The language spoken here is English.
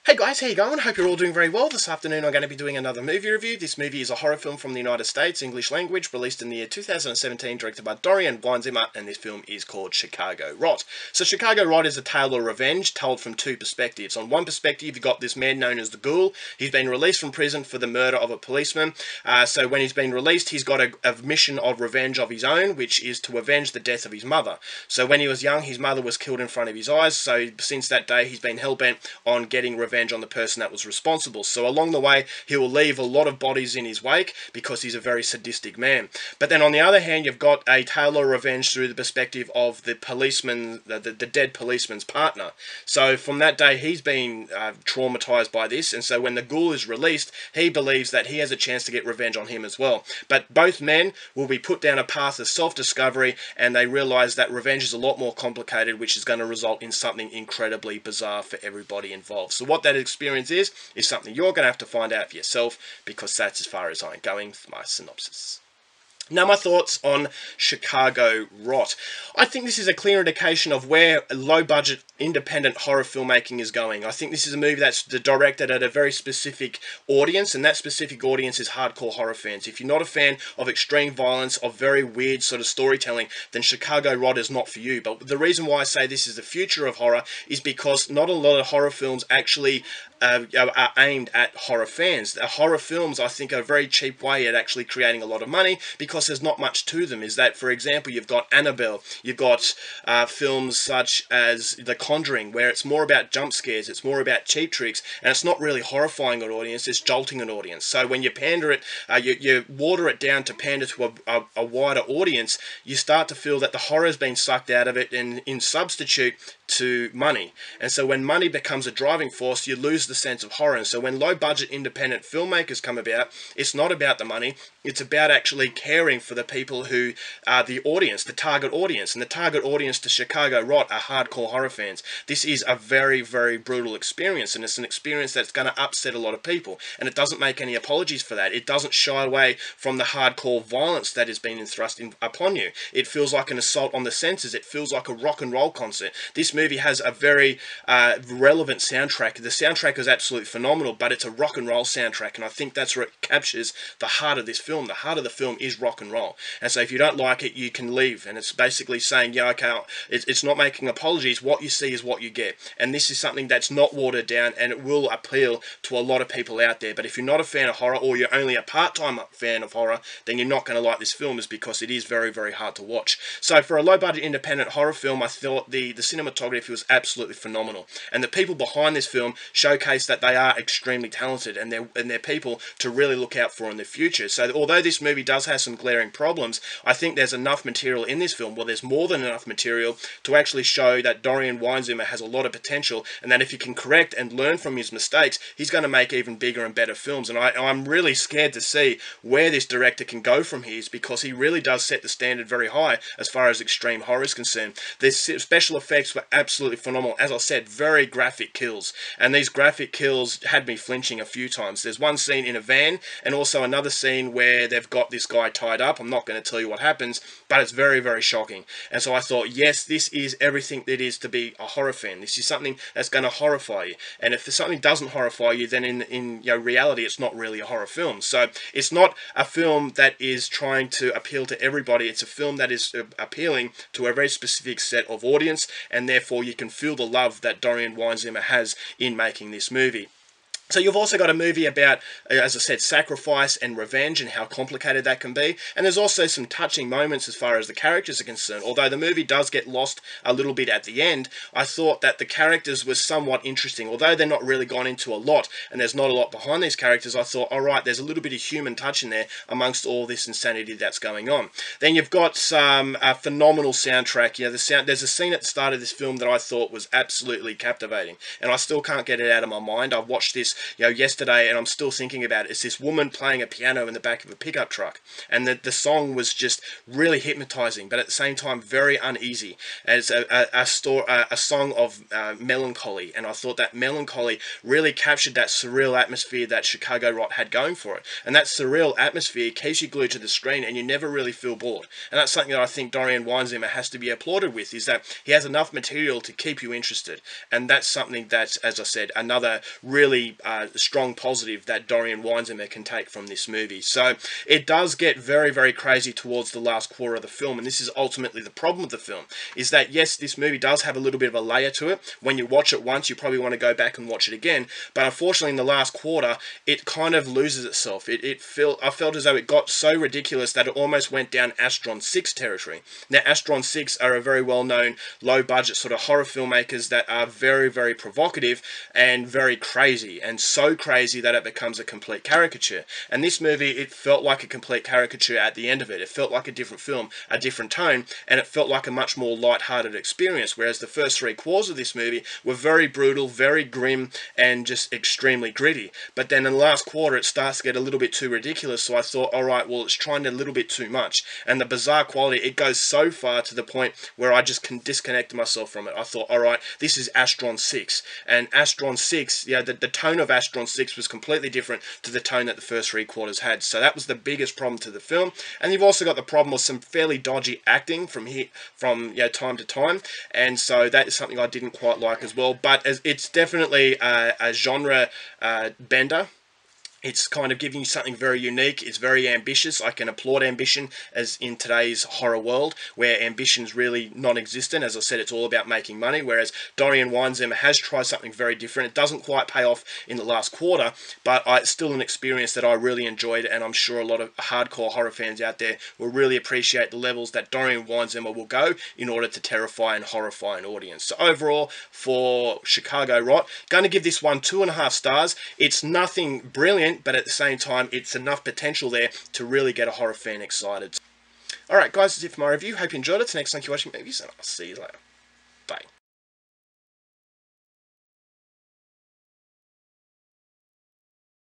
Hey guys, how you going? Hope you're all doing very well. This afternoon I'm going to be doing another movie review. This movie is a horror film from the United States, English language, released in the year 2017, directed by Dorian Weinzimmer, and this film is called Chicago Rot. So Chicago Rot is a tale of revenge told from two perspectives. On one perspective, you've got this man known as the Ghoul. He's been released from prison for the murder of a policeman. So when he's been released, he's got a mission of revenge of his own, which is to avenge the death of his mother. So when he was young, his mother was killed in front of his eyes, so since that day he's been hell-bent on getting revenge on the person that was responsible. So along the way, he will leave a lot of bodies in his wake because he's a very sadistic man. But then on the other hand, you've got a tale of revenge through the perspective of the policeman, the dead policeman's partner. So from that day, he's been traumatized by this, and so when the Ghoul is released, he believes that he has a chance to get revenge on him as well. But both men will be put down a path of self-discovery, and they realize that revenge is a lot more complicated, which is going to result in something incredibly bizarre for everybody involved. So what that experience is something you're going to have to find out for yourself, because that's as far as I'm going with my synopsis. Now, my thoughts on Chicago Rot. I think this is a clear indication of where low-budget, independent horror filmmaking is going. I think this is a movie that's directed at a very specific audience, and that specific audience is hardcore horror fans. If you're not a fan of extreme violence, of very weird sort of storytelling, then Chicago Rot is not for you. But the reason why I say this is the future of horror is because not a lot of horror films actually are aimed at horror fans. Horror films, I think, are a very cheap way at actually creating a lot of money, because there's not much to them. Is that, for example, you've got Annabelle, you've got films such as The Conjuring, where it's more about jump scares, it's more about cheap tricks, and it's not really horrifying an audience, it's jolting an audience. So when you pander it, you water it down to pander to a wider audience, you start to feel that the horror has been sucked out of it in substitute to money. And so when money becomes a driving force, you lose the sense of horror. And so when low-budget independent filmmakers come about, it's not about the money, it's about actually caring for the people who are the audience, the target audience. And the target audience to Chicago Rot are hardcore horror fans. This is a very, very brutal experience, and it's an experience that's going to upset a lot of people. And it doesn't make any apologies for that. It doesn't shy away from the hardcore violence that is being thrust upon you. It feels like an assault on the senses. It feels like a rock and roll concert. This movie has a very relevant soundtrack. The soundtrack is absolutely phenomenal, but it's a rock and roll soundtrack, and I think that's where it captures the heart of this film. The heart of the film is rock and roll, and so if you don't like it, you can leave. And it's basically saying, yeah, okay, it's not making apologies. What you see is what you get, and this is something that's not watered down, and it will appeal to a lot of people out there. But if you're not a fan of horror, or you're only a part-time fan of horror, then you're not going to like this film, is because it is very, very hard to watch. So for a low-budget independent horror film, I thought the cinematography was absolutely phenomenal, and the people behind this film showcase that they are extremely talented, and they're people to really look out for in the future. So although this movie does have some glaring problems, I think there's enough material in this film, well, there's more than enough material to actually show that Dorian Weinzimmer has a lot of potential, and that if he can correct and learn from his mistakes, he's going to make even bigger and better films. And I'm really scared to see where this director can go from here, because he really does set the standard very high as far as extreme horror is concerned. The special effects were absolutely phenomenal. As I said, very graphic kills, and these graphic kills had me flinching a few times. There's one scene in a van, and also another scene where they've got this guy tied up. I'm not going to tell you what happens, but it's very, very shocking. And so I thought, yes, this is everything that is to be a horror fan. This is something that's going to horrify you. And if something doesn't horrify you, then in reality, it's not really a horror film. So it's not a film that is trying to appeal to everybody. It's a film that is appealing to a very specific set of audience, and therefore you can feel the love that Dorian Weinzimmer has in making this movie. So you've also got a movie about, as I said, sacrifice and revenge, and how complicated that can be. And there's also some touching moments as far as the characters are concerned. Although the movie does get lost a little bit at the end, I thought that the characters were somewhat interesting. Although they're not really gone into a lot, and there's not a lot behind these characters, I thought, alright, there's a little bit of human touch in there amongst all this insanity that's going on. Then you've got some phenomenal soundtrack. There's a scene at the start of this film that I thought was absolutely captivating, and I still can't get it out of my mind. I've watched this this, yesterday, and I'm still thinking about it. It's this woman playing a piano in the back of a pickup truck, and the song was just really hypnotizing, but at the same time very uneasy. As a song of melancholy, and I thought that melancholy really captured that surreal atmosphere that Chicago Rot had going for it. And that surreal atmosphere keeps you glued to the screen, and you never really feel bored. And that's something that I think Dorian Weinzimmer has to be applauded with, is that he has enough material to keep you interested. And that's something that's, as I said, another really strong positive that Dorian Weinzimmer can take from this movie. So it does get very, very crazy towards the last quarter of the film, and this is ultimately the problem with the film, is that yes, this movie does have a little bit of a layer to it. When you watch it once, you probably want to go back and watch it again, but unfortunately in the last quarter, it kind of loses itself. I felt as though it got so ridiculous that it almost went down Astron 6 territory. Now, Astron 6 are a very well-known, low-budget sort of horror filmmakers that are very, very provocative and very crazy, and so crazy that it becomes a complete caricature. And this movie, it felt like a complete caricature at the end of it. It felt like a different film, a different tone, and it felt like a much more light-hearted experience, whereas the first 3/4 of this movie were very brutal, very grim, and just extremely gritty. But then in the last quarter, it starts to get a little bit too ridiculous, so I thought, alright, well, it's trying a little bit too much. And the bizarre quality, it goes so far to the point where I just can disconnect myself from it. I thought, alright, this is Astron 6. And Astron 6, the tone of Astron 6 was completely different to the tone that the first 3/4 had. So that was the biggest problem to the film. And you've also got the problem with some fairly dodgy acting from time to time. And so that is something I didn't quite like as well. But it's definitely a genre bender. It's kind of giving you something very unique. It's very ambitious. I can applaud ambition as in today's horror world, where ambition's really non-existent. As I said, it's all about making money, whereas Dorian Weinzimmer has tried something very different. It doesn't quite pay off in the last quarter, but it's still an experience that I really enjoyed, and I'm sure a lot of hardcore horror fans out there will really appreciate the levels that Dorian Weinzimmer will go in order to terrify and horrify an audience. So overall, for Chicago Rot, going to give this one 2.5 stars. It's nothing brilliant, but at the same time, it's enough potential there to really get a horror fan excited. Alright guys, that's it for my review. Hope you enjoyed it. Till next time, keep watching movies, and I'll see you later.